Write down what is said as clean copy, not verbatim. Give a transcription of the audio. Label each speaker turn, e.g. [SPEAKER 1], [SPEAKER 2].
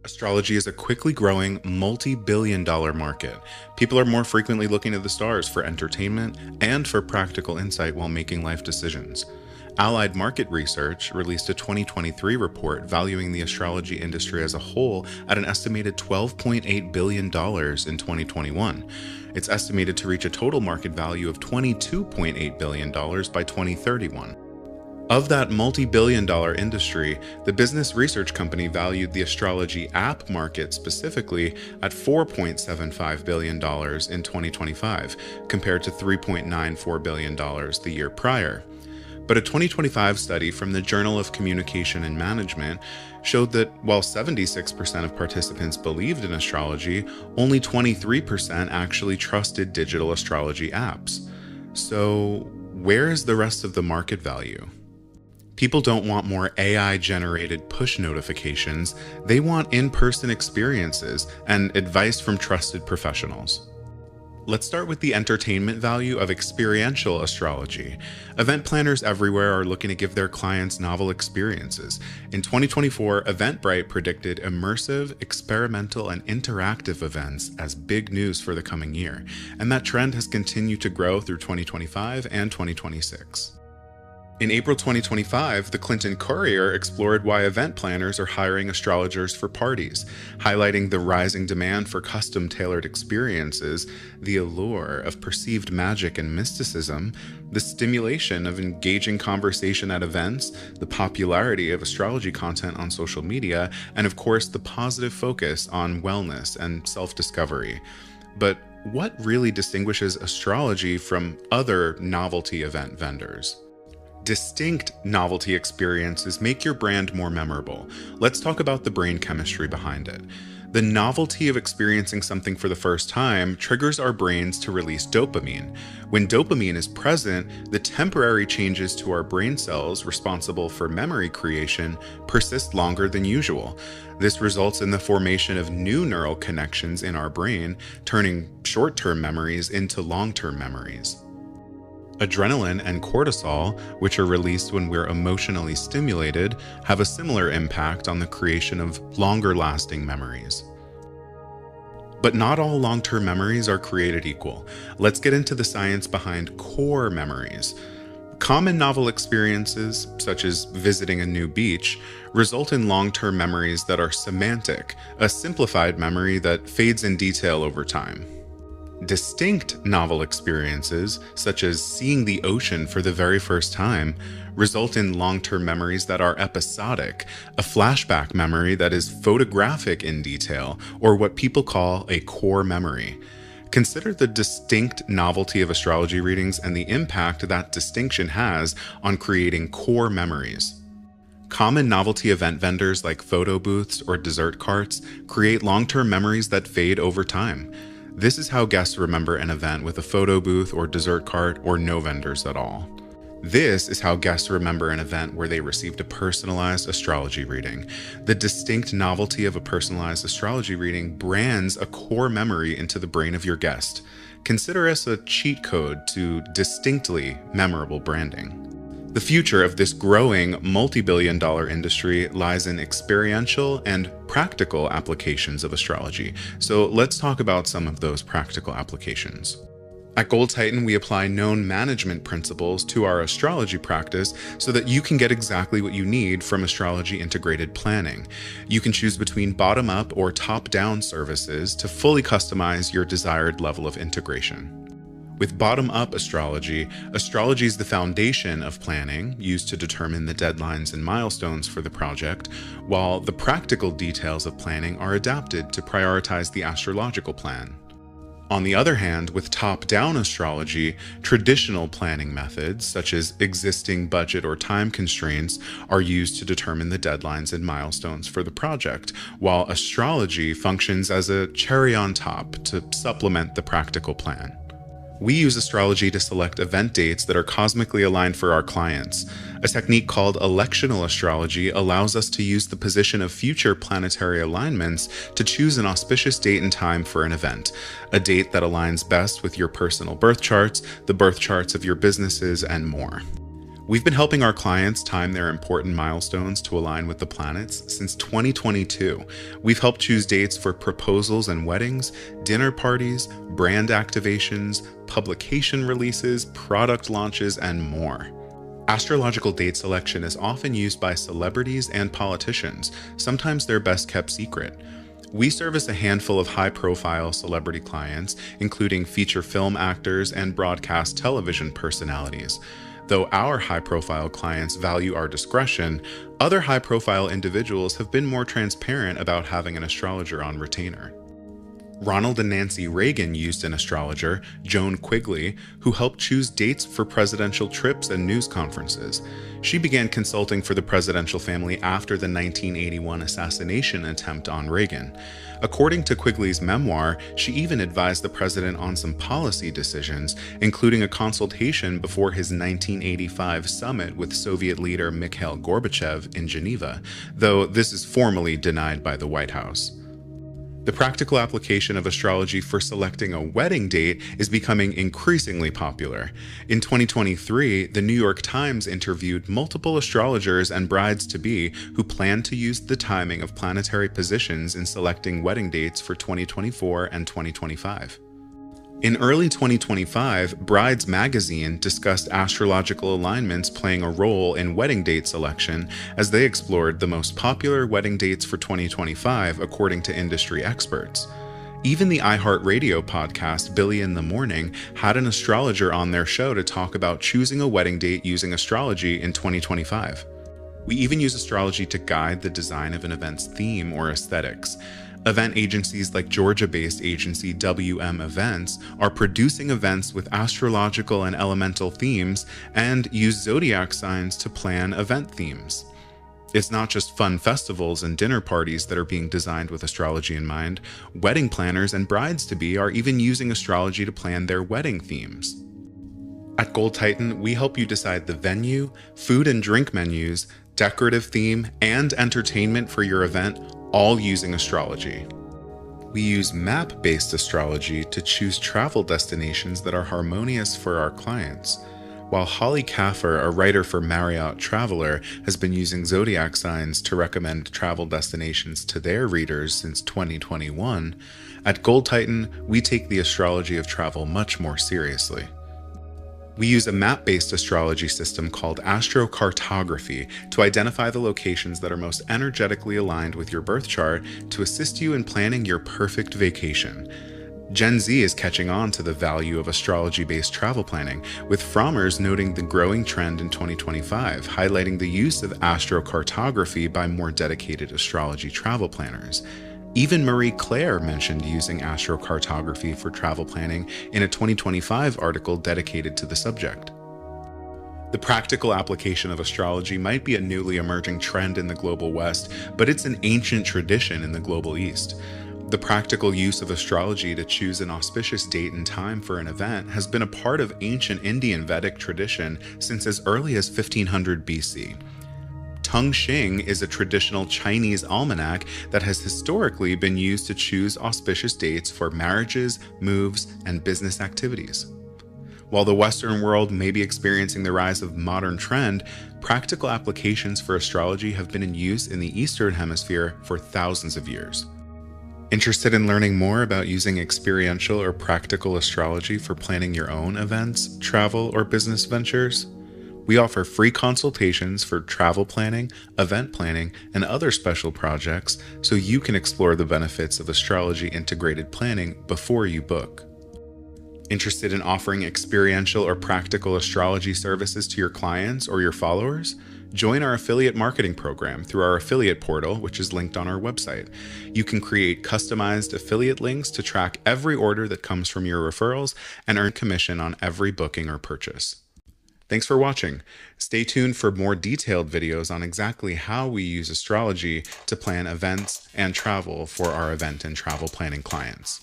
[SPEAKER 1] Astrology is a quickly growing, multi-billion-dollar market. People are more frequently looking to the stars for entertainment and for practical insight while making life decisions. Allied Market Research released a 2023 report valuing the astrology industry as a whole at an estimated $12.8 billion in 2021. It's estimated to reach a total market value of $22.8 billion by 2031. Of that multi-billion-dollar industry, the business research company valued the astrology app market specifically at $4.75 billion in 2025, compared to $3.94 billion the year prior. But a 2025 study from the Journal of Communication and Management showed that while 76% of participants believed in astrology, only 23% actually trusted digital astrology apps. So, where is the rest of the market value? People don't want more AI-generated push notifications. They want in-person experiences and advice from trusted professionals. Let's start with the entertainment value of experiential astrology. Event planners everywhere are looking to give their clients novel experiences. In 2024, Eventbrite predicted immersive, experimental, and interactive events as big news for the coming year, and that trend has continued to grow through 2025 and 2026. In April 2025, the Clinton Courier explored why event planners are hiring astrologers for parties, highlighting the rising demand for custom-tailored experiences, the allure of perceived magic and mysticism, the stimulation of engaging conversation at events, the popularity of astrology content on social media, and of course, the positive focus on wellness and self-discovery. But what really distinguishes astrology from other novelty event vendors? Distinct novelty experiences make your brand more memorable. Let's talk about the brain chemistry behind it. The novelty of experiencing something for the first time triggers our brains to release dopamine. When dopamine is present, the temporary changes to our brain cells responsible for memory creation persist longer than usual. This results in the formation of new neural connections in our brain, turning short-term memories into long-term memories. Adrenaline and cortisol, which are released when we're emotionally stimulated, have a similar impact on the creation of longer-lasting memories. But not all long-term memories are created equal. Let's get into the science behind core memories. Common novel experiences, such as visiting a new beach, result in long-term memories that are semantic, a simplified memory that fades in detail over time. Distinct novel experiences, such as seeing the ocean for the very first time, result in long-term memories that are episodic, a flashback memory that is photographic in detail, or what people call a core memory. Consider the distinct novelty of astrology readings and the impact that distinction has on creating core memories. Common novelty event vendors like photo booths or dessert carts create long-term memories that fade over time. This is how guests remember an event with a photo booth or dessert cart or no vendors at all. This is how guests remember an event where they received a personalized astrology reading. The distinct novelty of a personalized astrology reading brands a core memory into the brain of your guest. Consider us a cheat code to distinctly memorable branding. The future of this growing multi-billion-dollar industry lies in experiential and practical applications of astrology. So let's talk about some of those practical applications. At Gold Titan, we apply known management principles to our astrology practice so that you can get exactly what you need from astrology-integrated planning. You can choose between bottom-up or top-down services to fully customize your desired level of integration. With bottom-up astrology, astrology is the foundation of planning, used to determine the deadlines and milestones for the project, while the practical details of planning are adapted to prioritize the astrological plan. On the other hand, with top-down astrology, traditional planning methods, such as existing budget or time constraints, are used to determine the deadlines and milestones for the project, while astrology functions as a cherry on top to supplement the practical plan. We use astrology to select event dates that are cosmically aligned for our clients. A technique called electional astrology allows us to use the position of future planetary alignments to choose an auspicious date and time for an event, a date that aligns best with your personal birth charts, the birth charts of your businesses, and more. We've been helping our clients time their important milestones to align with the planets since 2022. We've helped choose dates for proposals and weddings, dinner parties, brand activations, publication releases, product launches, and more. Astrological date selection is often used by celebrities and politicians, sometimes their best kept secret. We service a handful of high-profile celebrity clients, including feature film actors and broadcast television personalities. Though our high-profile clients value our discretion, other high-profile individuals have been more transparent about having an astrologer on retainer. Ronald and Nancy Reagan used an astrologer, Joan Quigley, who helped choose dates for presidential trips and news conferences. She began consulting for the presidential family after the 1981 assassination attempt on Reagan. According to Quigley's memoir, she even advised the president on some policy decisions, including a consultation before his 1985 summit with Soviet leader Mikhail Gorbachev in Geneva, though this is formally denied by the White House. The practical application of astrology for selecting a wedding date is becoming increasingly popular. In 2023, the New York Times interviewed multiple astrologers and brides-to-be who plan to use the timing of planetary positions in selecting wedding dates for 2024 and 2025. In early 2025, Brides magazine discussed astrological alignments playing a role in wedding date selection as they explored the most popular wedding dates for 2025 according to industry experts. Even the iHeartRadio podcast Billy in the Morning had an astrologer on their show to talk about choosing a wedding date using astrology in 2025. We even use astrology to guide the design of an event's theme or aesthetics. Event agencies like Georgia-based agency WM Events are producing events with astrological and elemental themes and use zodiac signs to plan event themes. It's not just fun festivals and dinner parties that are being designed with astrology in mind. Wedding planners and brides-to-be are even using astrology to plan their wedding themes. At Gold Titan, we help you decide the venue, food and drink menus, decorative theme, and entertainment for your event, all using astrology. We use map-based astrology to choose travel destinations that are harmonious for our clients. While Holly Caffer, a writer for Marriott Traveler, has been using zodiac signs to recommend travel destinations to their readers since 2021, at Gold Titan, we take the astrology of travel much more seriously. We use a map-based astrology system called astrocartography to identify the locations that are most energetically aligned with your birth chart to assist you in planning your perfect vacation. Gen Z is catching on to the value of astrology-based travel planning, with Frommers noting the growing trend in 2025, highlighting the use of astrocartography by more dedicated astrology travel planners. Even Marie Claire mentioned using astrocartography for travel planning in a 2025 article dedicated to the subject. The practical application of astrology might be a newly emerging trend in the global West, but it's an ancient tradition in the global East. The practical use of astrology to choose an auspicious date and time for an event has been a part of ancient Indian Vedic tradition since as early as 1500 BC. Tung Xing is a traditional Chinese almanac that has historically been used to choose auspicious dates for marriages, moves, and business activities. While the Western world may be experiencing the rise of modern trend, practical applications for astrology have been in use in the Eastern Hemisphere for thousands of years. Interested in learning more about using experiential or practical astrology for planning your own events, travel, or business ventures? We offer free consultations for travel planning, event planning, and other special projects so you can explore the benefits of astrology-integrated planning before you book. Interested in offering experiential or practical astrology services to your clients or your followers? Join our affiliate marketing program through our affiliate portal, which is linked on our website. You can create customized affiliate links to track every order that comes from your referrals and earn commission on every booking or purchase. Thanks for watching. Stay tuned for more detailed videos on exactly how we use astrology to plan events and travel for our event and travel planning clients.